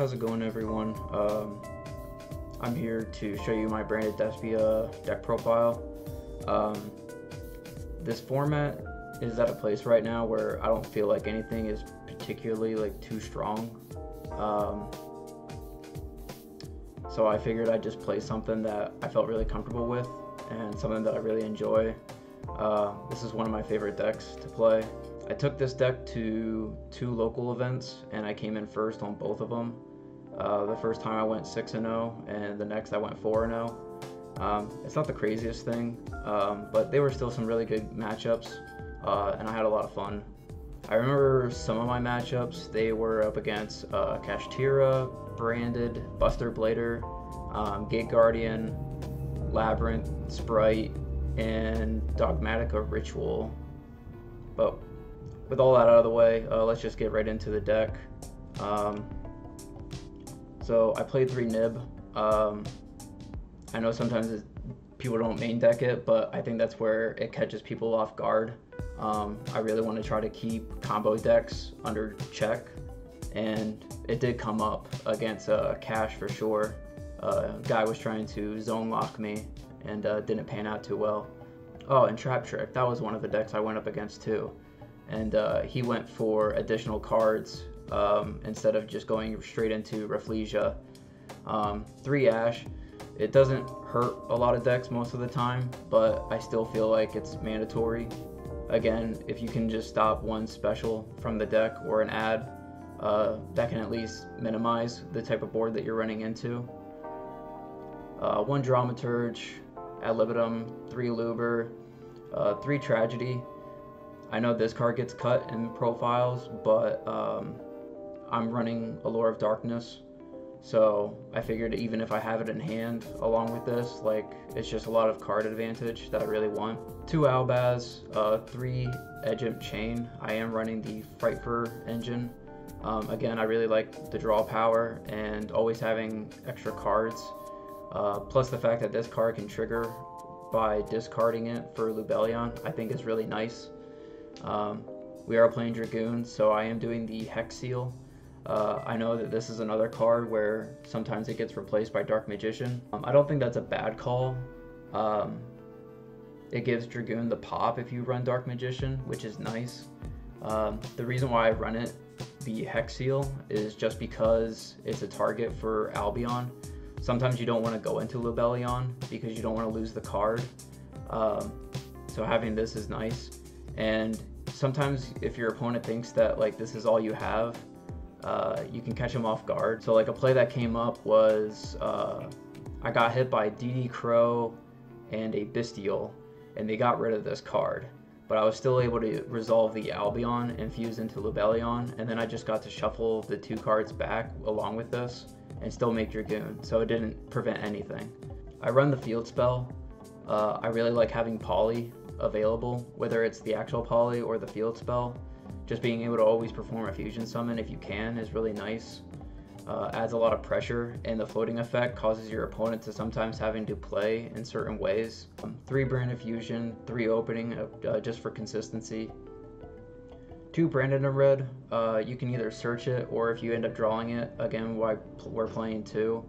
how's it going, everyone? I'm here to show you my branded Despia deck profile. This format is at a place right now where I don't feel like anything is particularly too strong. So I figured I'd just play something that I felt really comfortable with and something that I really enjoy. This is one of my favorite decks to play. I took this deck to 2 local events and I came in first on both of them. The first time I went 6-0 and the next I went 4-0. It's not the craziest thing, but they were still some really good matchups, and I had a lot of fun. I remember some of my matchups. They were up against Kashtira, Branded, Buster Blader, Gate Guardian, Labyrinth, Sprite, and Dogmatica Ritual. But with all that out of the way, let's just get right into the deck. So I played 3 Nib. I know sometimes people don't main deck it, but I think that's where it catches people off guard. I really want to try to keep combo decks under check, and it did come up against Cash for sure. Guy was trying to zone lock me and didn't pan out too well. Oh, and Trap Trick, that was one of the decks I went up against too. And he went for additional cards instead of just going straight into Rafflesia. 3 Ash, it doesn't hurt a lot of decks most of the time, but I still feel like it's mandatory. Again, if you can just stop one special from the deck or an ad, that can at least minimize the type of board that you're running into. 1 Dramaturge, Ad Libitum, 3 Luber, 3 Tragedy. I know this card gets cut in profiles, but I'm running Allure of Darkness, so I figured even if I have it in hand along with this, it's just a lot of card advantage that I really want. 2 Albaz, 3 Edge Imp Chain. I am running the Frightfur engine. Again, I really like the draw power and always having extra cards, plus the fact that this card can trigger by discarding it for Lubellion, I think is really nice. We are playing Dragoons, so I am doing the Hex Seal. I know that this is another card where sometimes it gets replaced by Dark Magician. I don't think that's a bad call. It gives Dragoon the pop if you run Dark Magician, which is nice. The reason why I run it, the Hex Seal, is just because it's a target for Albion. Sometimes you don't want to go into Lubellion because you don't want to lose the card. So having this is nice. And sometimes if your opponent thinks that this is all you have, you can catch them off guard. So a play that came up was I got hit by DD Crow and a Bestial, and they got rid of this card. But I was still able to resolve the Albion and fuse into Lubellion, and then I just got to shuffle the 2 cards back along with this and still make Dragoon, so it didn't prevent anything. I run the field spell. I really like having Poly available, whether it's the actual Poly or the field spell. Just being able to always perform a fusion summon if you can is really nice. Adds a lot of pressure, and the floating effect causes your opponent to sometimes having to play in certain ways. 3 Branded Fusion, 3 Opening, just for consistency. 2 Branded in red. You can either search it, or if you end up drawing it, again, why we're playing 2,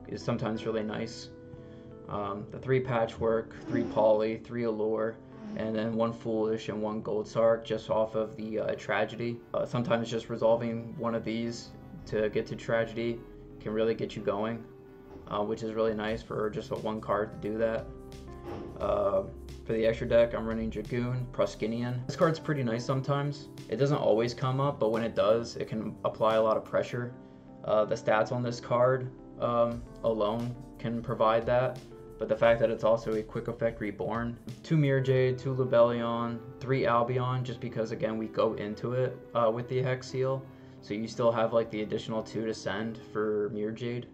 is sometimes really nice. The 3 Patchwork, 3 Poly, 3 Allure, and then 1 Foolish and 1 Gold Sark just off of the Tragedy. Sometimes just resolving one of these to get to Tragedy can really get you going, which is really nice for just a 1 card to do that. For the extra deck, I'm running Dragoon, Pruskinian. This card's pretty nice sometimes. It doesn't always come up, but when it does, it can apply a lot of pressure. The stats on this card alone can provide that, but the fact that it's also a quick effect reborn. 2 Mirror Jade, 2 Lubellion, 3 Albion, just because again we go into it with the Hex Seal, so you still have the additional 2 to send for Mirror Jade.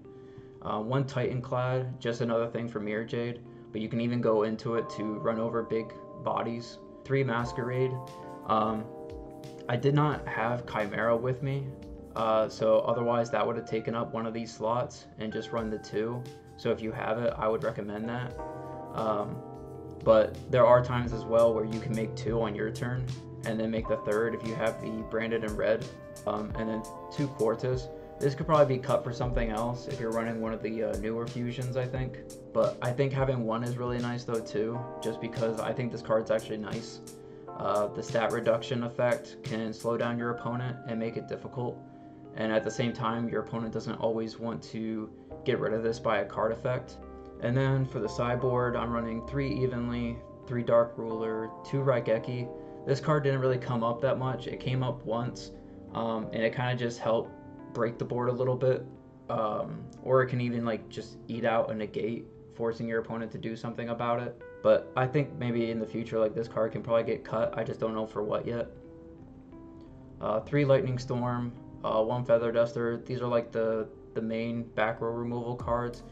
1 Titanclad, just another thing for Mirror Jade, but you can even go into it to run over big bodies. 3 Masquerade. I did not have Chimera with me, so otherwise that would have taken up one of these slots and just run the 2. So if you have it, I would recommend that. But there are times as well where you can make 2 on your turn and then make the 3rd if you have the branded in red. And then 2 Quartus. This could probably be cut for something else if you're running one of the newer fusions, I think. But I think having one is really nice though too, just because I think this card's actually nice. The stat reduction effect can slow down your opponent and make it difficult. And at the same time, your opponent doesn't always want to get rid of this by a card effect. And then for the sideboard, I'm running 3 Evenly, 3 Dark Ruler, 2 Raigeki. This card didn't really come up that much. It came up once, and it kind of just helped break the board a little bit, or it can even like just eat out a negate, forcing your opponent to do something about it. But I think maybe in the future, like, this card can probably get cut. I just don't know for what yet. 3 Lightning Storm, 1 Feather Duster. These are like the main back row removal cards.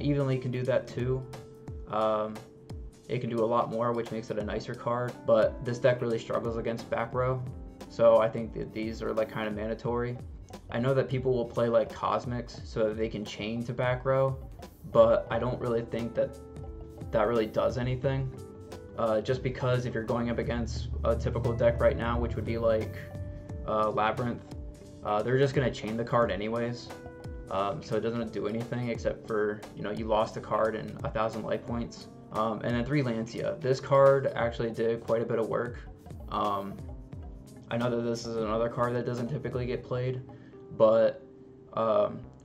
Evenly can do that too. It can do a lot more, which makes it a nicer card, but this deck really struggles against back row, so I think that these are like kind of mandatory. I know that people will play like Cosmics so that they can chain to back row, but I don't really think that that really does anything. Just because if you're going up against a typical deck right now, which would be like Labyrinth, they're just going to chain the card anyways. So it doesn't do anything except for, you know, you lost a card and 1,000 life points. And then 3 Lancia. This card actually did quite a bit of work. I know that this is another card that doesn't typically get played, but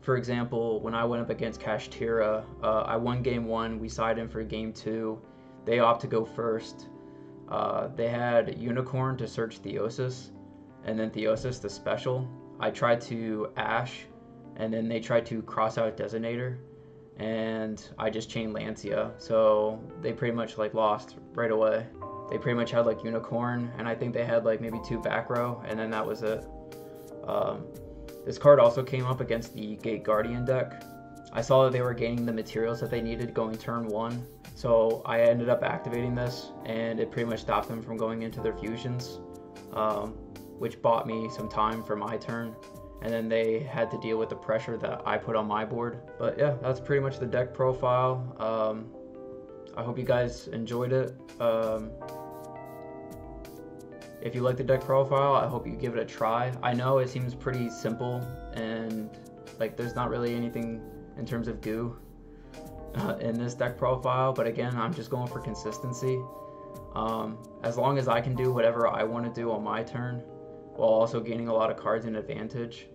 for example, when I went up against Kashtira, I won game 1, we side in for game 2. They opt to go first. They had Unicorn to search Theosis, and then Theosis to special. I tried to Ash, and then they tried to cross out Designator, and I just chained Lancia, so they pretty much like lost right away. They pretty much had like Unicorn, and I think they had like maybe 2 back row, and then that was it. This card also came up against the Gate Guardian deck. I saw that they were gaining the materials that they needed going turn 1, so I ended up activating this, and it pretty much stopped them from going into their fusions, which bought me some time for my turn. And then they had to deal with the pressure that I put on my board. But yeah, that's pretty much the deck profile. I hope you guys enjoyed it. If you like the deck profile, I hope you give it a try. I know it seems pretty simple, and like there's not really anything in terms of goo in this deck profile, but again, I'm just going for consistency. As long as I can do whatever I want to do on my turn, while also gaining a lot of cards in advantage.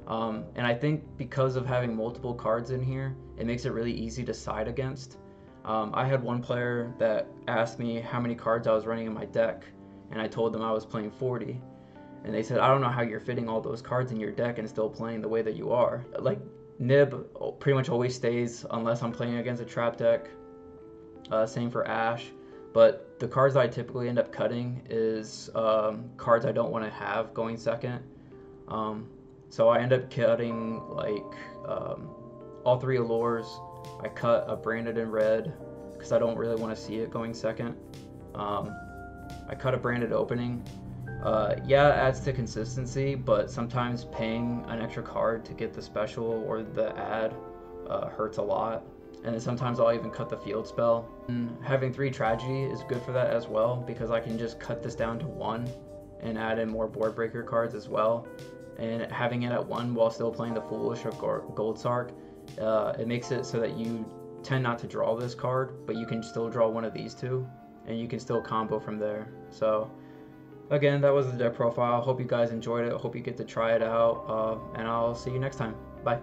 And I think because of having multiple cards in here, it makes it really easy to side against. I had one player that asked me how many cards I was running in my deck, and I told them I was playing 40. And they said, I don't know how you're fitting all those cards in your deck and still playing the way that you are. Like, Nib pretty much always stays unless I'm playing against a trap deck. Same for Ash. But the cards that I typically end up cutting is cards I don't want to have going second. So I end up cutting like all 3 Allures. I cut a Branded in red because I don't really want to see it going second. I cut a Branded Opening. Yeah, it adds to consistency, but sometimes paying an extra card to get the special or the ad hurts a lot. And then sometimes I'll even cut the field spell. And having 3 Tragedy is good for that as well, because I can just cut this down to 1 and add in more board breaker cards as well. And having it at 1 while still playing the Foolish or Gold Sark, it makes it so that you tend not to draw this card, but you can still draw one of these 2, and you can still combo from there. So again, that was the deck profile. Hope you guys enjoyed it. Hope you get to try it out, and I'll see you next time. Bye.